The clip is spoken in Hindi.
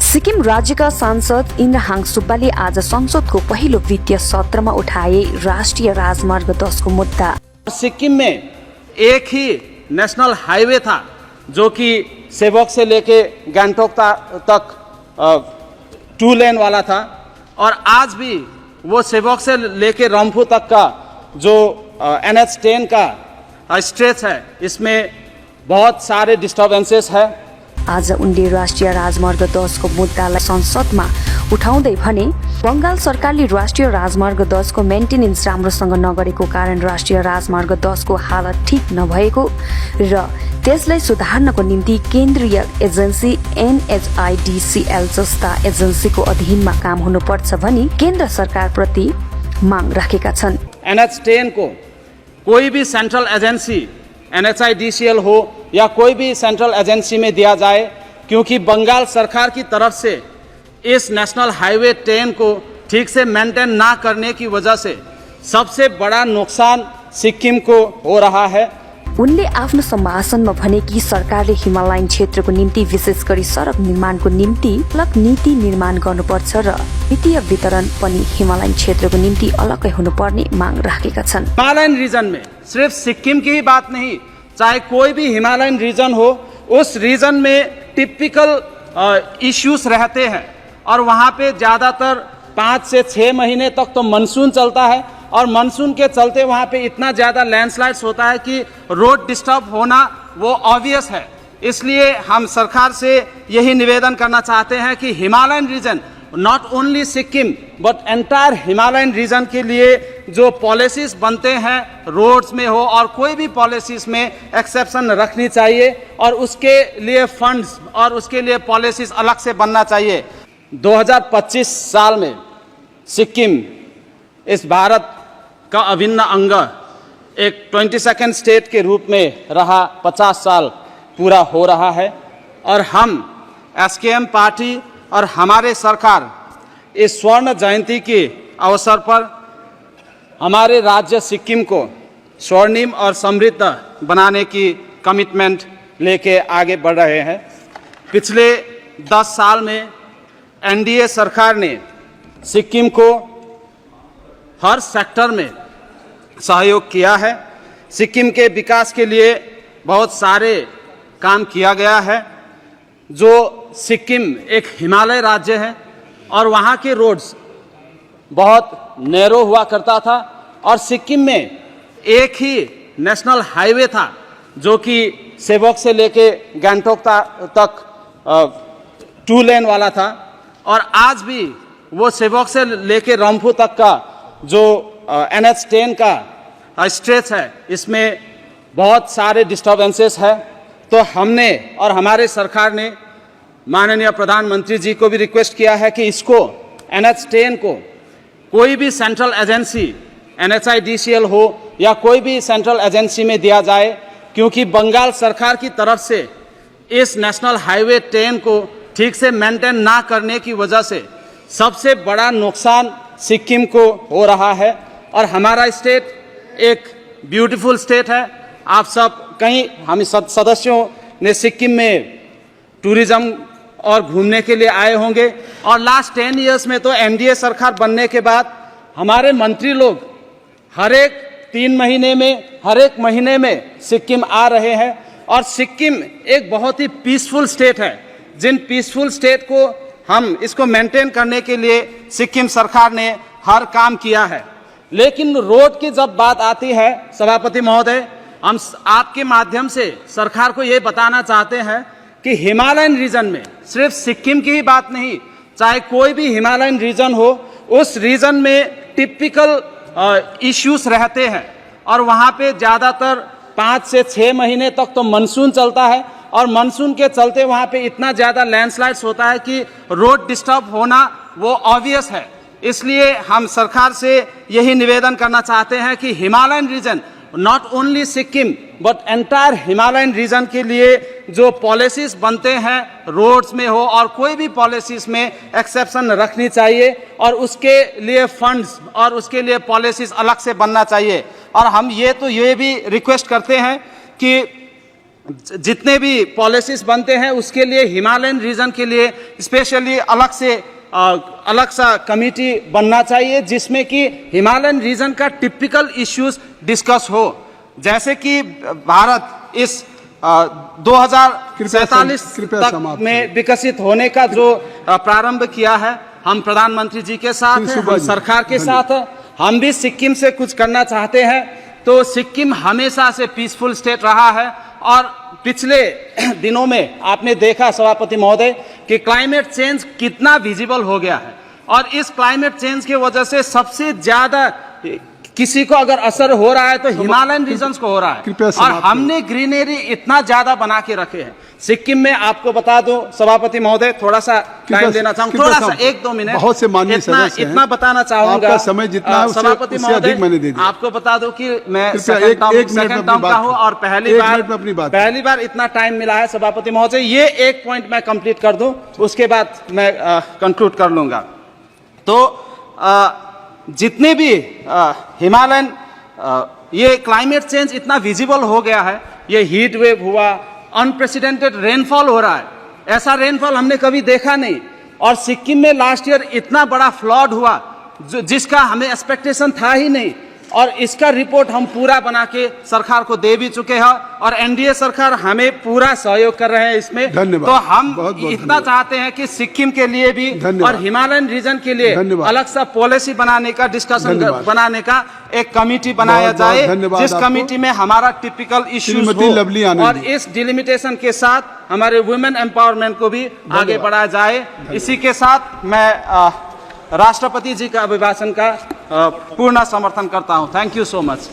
सिक्किम राज्यका सांसद इन्द्रहाङ सुब्बाले आज संसदको पहिलो वित्तीय सत्रमा उठाए राष्ट्रिय राजमार्ग 10 को मुद्दा। सिक्किम में एक ही नेशनल हाईवे था जो कि सेवक से लेके गांगटोक तक 2 लेन वाला था, और आज भी वो सेवक से लेके रंफू तक का जो NH10 का स्ट्रेच है, इसमें बहुत सारे डिस्टर्बेंसेस है। आज उनले राष्ट्रिय राजमार्ग 10 को मुद्दालाई संसदमा उठाउँदै भने बंगाल सरकारले राष्ट्रिय राजमार्ग 10 को मेन्टेनेन्स राम्रोसँग नगरेको कारण राष्ट्रिय राजमार्ग 10 को हालत ठीक नभएको र त्यसलाई सुधार्नको निम्ति केन्द्रीय एजेन्सी NHIDCL जस्ता एजेन्सीको अधीनमा काम हुनुपर्छ भनी केन्द्र सरकार प्रति माग राखेका छन्। NH10 को कोई भी सेंट्रल एजेंसी NHIDCL हो या कोई भी सेंट्रल एजेंसी में दिया जाए, क्योंकि बंगाल सरकार की तरफ से इस नेशनल हाईवे 10 को ठीक से मेंटेन ना करने की वजह से सबसे बड़ा नुकसान सिक्किम को हो रहा है। उनले आफ्नो सम्भाषणमा भने कि सरकारले हिमालयन क्षेत्रको निम्ति विशेष गरी सडक निर्माणको निम्ति अलग नीति निर्माण गर्नुपर्छ र वित्तीय वितरण पनि हिमालयन क्षेत्रको निम्ति अलगै हुनुपर्ने माग राखेका छन्। हिमालयन रीजन में सिर्फ सिक्किम की ही बात नहीं, चाहे कोई भी हिमालयन रीजन हो, उस रीजन में टिपिकल इश्यूज रहते हैं और वहाँ पे ज़्यादातर 5 से 6 महीने तक तो मानसून चलता है, और मानसून के चलते वहाँ पे इतना ज़्यादा लैंडस्लाइड्स होता है कि रोड डिस्टर्ब होना वो ऑब्वियस है। इसलिए हम सरकार से यही निवेदन करना चाहते हैं कि Himalayan region, not only Sikkim but entire Himalayan region के लिए जो पॉलिसीज बनते हैं रोड्स में हो और कोई भी पॉलिसीज में एक्सेप्शन रखनी चाहिए, और उसके लिए फंड्स और उसके लिए पॉलिसीज अलग से बनना चाहिए। 2025 साल में सिक्किम इस भारत का अभिन्न अंग एक 22nd स्टेट के रूप में रहा, 50 साल पूरा हो रहा है, और हम SKM पार्टी और हमारे सरकार इस स्वर्ण जयंती के अवसर पर हमारे राज्य सिक्किम को स्वर्णिम और समृद्ध बनाने की कमिटमेंट लेके आगे बढ़ रहे हैं। पिछले 10 साल में NDA सरकार ने सिक्किम को हर सेक्टर में सहयोग किया है। सिक्किम के विकास के लिए बहुत सारे काम किया गया है। जो सिक्किम एक हिमालय राज्य है और वहाँ के रोड्स बहुत नैरो हुआ करता था, और सिक्किम में एक ही नेशनल हाईवे था जो कि सेवक से लेके गांगटोक तक 2 लेन वाला था, और आज भी वो सेवक से लेके रंफू तक का जो NH10 का स्ट्रेच है, इसमें बहुत सारे डिस्टर्बेंसेस है। तो हमने और हमारे सरकार ने माननीय प्रधानमंत्री जी को भी रिक्वेस्ट किया है कि इसको NH10 को कोई भी सेंट्रल एजेंसी NHIDCL हो या कोई भी सेंट्रल एजेंसी में दिया जाए, क्योंकि बंगाल सरकार की तरफ से इस नेशनल हाईवे 10 को ठीक से मेंटेन ना करने की वजह से सबसे बड़ा नुकसान सिक्किम को हो रहा है। और हमारा स्टेट एक ब्यूटीफुल स्टेट है। आप सब कहीं हम सदस्यों ने सिक्किम में टूरिज्म और घूमने के लिए आए होंगे, और लास्ट 10 इयर्स में तो NDA सरकार बनने के बाद हमारे मंत्री लोग हर एक 3 महीने में, हर एक महीने में सिक्किम आ रहे हैं। और सिक्किम एक बहुत ही पीसफुल स्टेट है। जिन पीसफुल स्टेट को हम इसको मेंटेन करने के लिए सिक्किम सरकार ने हर काम किया है। लेकिन रोड की जब बात आती है, सभापति महोदय, हम आपके माध्यम से सरकार को ये बताना चाहते हैं कि हिमालयन रीजन में सिर्फ सिक्किम की ही बात नहीं, चाहे कोई भी हिमालयन रीजन हो, उस रीजन में टिपिकल इश्यूज रहते हैं, और वहाँ पे ज़्यादातर 5 से 6 महीने तक तो मानसून चलता है, और मानसून के चलते वहाँ पे इतना ज़्यादा लैंडस्लाइड्स होता है कि रोड डिस्टर्ब होना वो ऑब्वियस है। इसलिए हम सरकार से यही निवेदन करना चाहते हैं कि Himalayan region, not only Sikkim but entire Himalayan region के लिए जो पॉलिसीज बनते हैं रोड्स में हो और कोई भी पॉलिसीज में एक्सेप्शन रखनी चाहिए, और उसके लिए फंड्स और उसके लिए पॉलिसीज अलग से बनना चाहिए। और हम ये भी रिक्वेस्ट करते हैं कि जितने भी पॉलिसीज बनते हैं उसके लिए हिमालयन रीजन के लिए स्पेशली अलग सा कमेटी बनना चाहिए, जिसमें कि हिमालयन रीजन का टिपिकल इश्यूज डिस्कस हो। जैसे कि भारत इस 2047 तक में विकसित होने का जो प्रारंभ किया है, हम प्रधानमंत्री जी के साथ हैं, हम सरकार के साथ हैं, हम भी सिक्किम से कुछ करना चाहते हैं। तो सिक्किम हमेशा से पीसफुल स्टेट रहा है और पिछले दिनों में आपने देखा सभापति महोदय कि क्लाइमेट चेंज कितना विजिबल हो गया है, और इस क्लाइमेट चेंज की वजह से सबसे ज्यादा किसी को अगर असर हो रहा है तो हिमालयन रीजन्स को हो रहा है। और हमने ग्रीनरी इतना ज्यादा बना के रखे हैं सिक्किम में। आपको बता दो सभापति महोदय, थोड़ा सा टाइम देना चाहूंगा, थोड़ा सा 1-2 मिनट, बहुत से माननीय सदस्य हैं, इतना बताना चाहूंगा। आपका समय जितना है सभापति उससे अधिक मैंने दे दिया। आपको बता दो कि मैं एक सेकंड टर्म का हूं और पहली बार इतना टाइम मिला है सभापति महोदय। ये एक पॉइंट मैं कंप्लीट कर दूं, उसके बाद मैं कंक्लूड कर लूंगा। तो जितने भी हिमालयन ये क्लाइमेट चेंज इतना विजिबल हो गया है, ये हीट वेव हुआ, अनप्रेसिडेंटेड रेनफॉल हो रहा है, ऐसा रेनफॉल हमने कभी देखा नहीं। और सिक्किम में लास्ट ईयर इतना बड़ा फ्लड हुआ जिसका हमें एक्सपेक्टेशन था ही नहीं, और इसका रिपोर्ट हम पूरा बना के सरकार को दे भी चुके हैं, और एनडीए सरकार हमें पूरा सहयोग कर रहे हैं इसमें। तो हम इतना चाहते हैं कि सिक्किम के लिए भी और हिमालयन रीजन के लिए अलग सा पॉलिसी बनाने का, डिस्कशन बनाने का एक कमेटी बनाया जाए, जिस कमेटी में हमारा टिपिकल इश्यूज हो, और इस डिलिमिटेशन के साथ हमारे वुमेन एम्पावरमेंट को भी आगे बढ़ाया जाए। इसी के साथ मैं राष्ट्रपति जी का अभिभाषण का पूर्ण समर्थन करता हूं। Thank you so much.